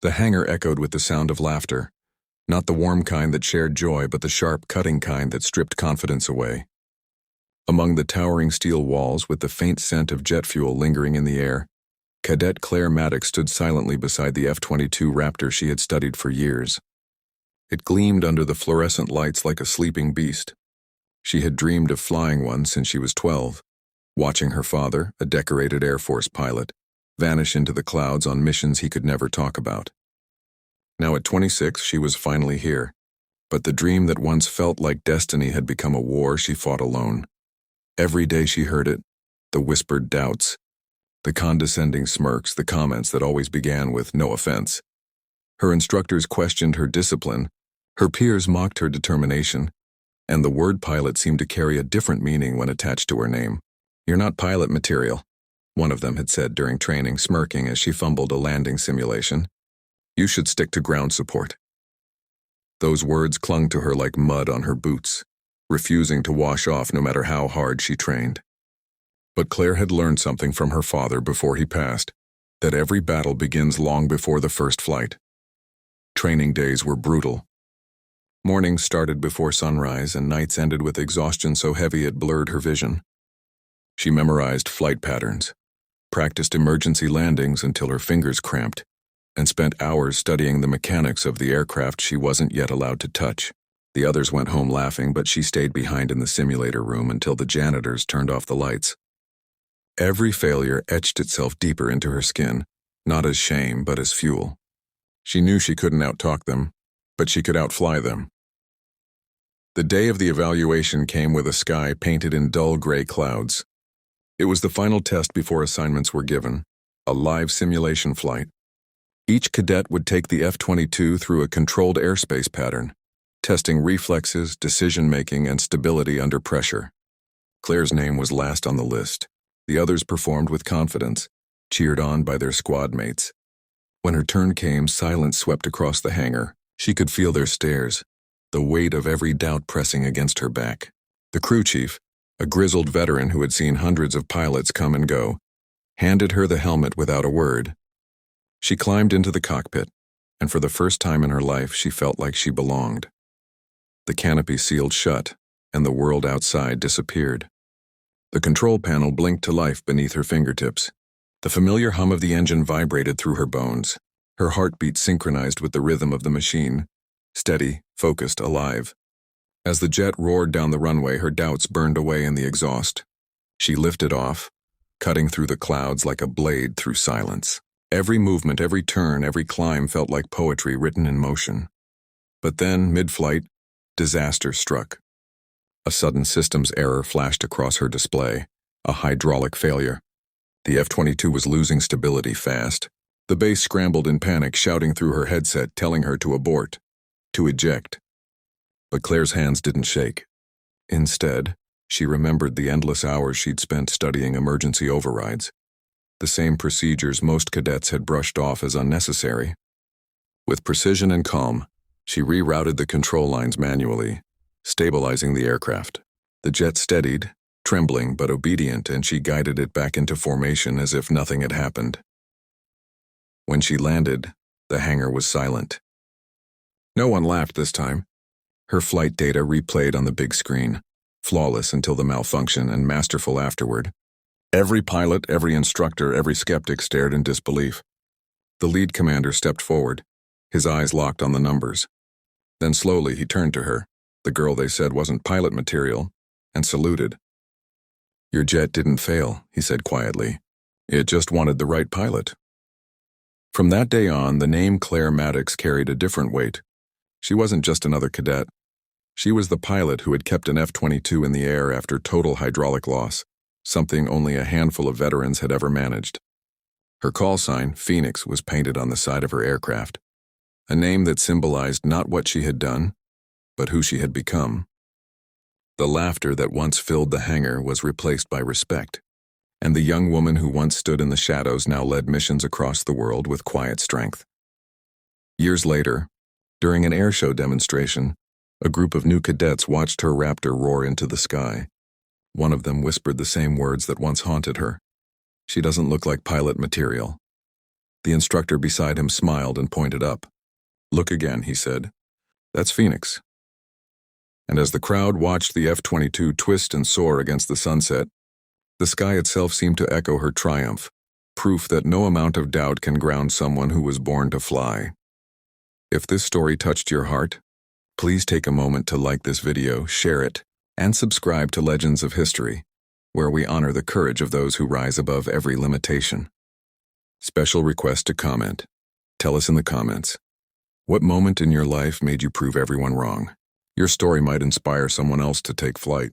The hangar echoed with the sound of laughter, not the warm kind that shared joy, but the sharp, cutting kind that stripped confidence away. Among the towering steel walls, with the faint scent of jet fuel lingering in the air, Cadet Claire Maddox stood silently beside the F-22 Raptor she had studied for years. It gleamed under the fluorescent lights like a sleeping beast. She had dreamed of flying one since she was 12, watching her father, a decorated Air Force pilot, vanish into the clouds on missions he could never talk about. Now at 26, she was finally here, but the dream that once felt like destiny had become a war she fought alone. Every day she heard it, the whispered doubts, the condescending smirks, the comments that always began with "no offense." Her instructors questioned her discipline, her peers mocked her determination, and the word pilot seemed to carry a different meaning when attached to her name. "You're not pilot material," one of them had said during training, smirking as she fumbled a landing simulation. "You should stick to ground support." Those words clung to her like mud on her boots, refusing to wash off no matter how hard she trained. But Claire had learned something from her father before he passed, that every battle begins long before the first flight. Training days were brutal. Mornings started before sunrise and nights ended with exhaustion so heavy it blurred her vision. She memorized flight patterns, practiced emergency landings until her fingers cramped, and spent hours studying the mechanics of the aircraft she wasn't yet allowed to touch. The others went home laughing, but she stayed behind in the simulator room until the janitors turned off the lights. Every failure etched itself deeper into her skin, not as shame, but as fuel. She knew she couldn't outtalk them, but she could outfly them. The day of the evaluation came with a sky painted in dull gray clouds. It was the final test before assignments were given, a live simulation flight. Each cadet would take the F-22 through a controlled airspace pattern, testing reflexes, decision-making, and stability under pressure. Claire's name was last on the list. The others performed with confidence, cheered on by their squad mates. When her turn came, silence swept across the hangar. She could feel their stares, the weight of every doubt pressing against her back. The crew chief, a grizzled veteran who had seen hundreds of pilots come and go, handed her the helmet without a word. She climbed into the cockpit, and for the first time in her life she felt like she belonged. The canopy sealed shut, and the world outside disappeared. The control panel blinked to life beneath her fingertips. The familiar hum of the engine vibrated through her bones. Her heartbeat synchronized with the rhythm of the machine, steady, focused, alive. As the jet roared down the runway, her doubts burned away in the exhaust. She lifted off, cutting through the clouds like a blade through silence. Every movement, every turn, every climb felt like poetry written in motion. But then, mid-flight, disaster struck. A sudden systems error flashed across her display, a hydraulic failure. The F-22 was losing stability fast. The base scrambled in panic, shouting through her headset, telling her to abort, to eject. But Claire's hands didn't shake. Instead, she remembered the endless hours she'd spent studying emergency overrides, the same procedures most cadets had brushed off as unnecessary. With precision and calm, she rerouted the control lines manually, stabilizing the aircraft. The jet steadied, trembling but obedient, and she guided it back into formation as if nothing had happened. When she landed, the hangar was silent. No one laughed this time. Her flight data replayed on the big screen, flawless until the malfunction and masterful afterward. Every pilot, every instructor, every skeptic stared in disbelief. The lead commander stepped forward, his eyes locked on the numbers. Then slowly he turned to her, the girl they said wasn't pilot material, and saluted. "Your jet didn't fail," he said quietly. "It just wanted the right pilot." From that day on, the name Claire Maddox carried a different weight. She wasn't just another cadet. She was the pilot who had kept an F-22 in the air after total hydraulic loss, something only a handful of veterans had ever managed. Her call sign, Phoenix, was painted on the side of her aircraft, a name that symbolized not what she had done, but who she had become. The laughter that once filled the hangar was replaced by respect, and the young woman who once stood in the shadows now led missions across the world with quiet strength. Years later, during an airshow demonstration, a group of new cadets watched her Raptor roar into the sky. One of them whispered the same words that once haunted her. "She doesn't look like pilot material." The instructor beside him smiled and pointed up. "Look again," he said. "That's Phoenix." And as the crowd watched the F-22 twist and soar against the sunset, the sky itself seemed to echo her triumph, proof that no amount of doubt can ground someone who was born to fly. If this story touched your heart, please take a moment to like this video, share it, and subscribe to Legends of History, where we honor the courage of those who rise above every limitation. Special request to comment. Tell us in the comments, what moment in your life made you prove everyone wrong? Your story might inspire someone else to take flight.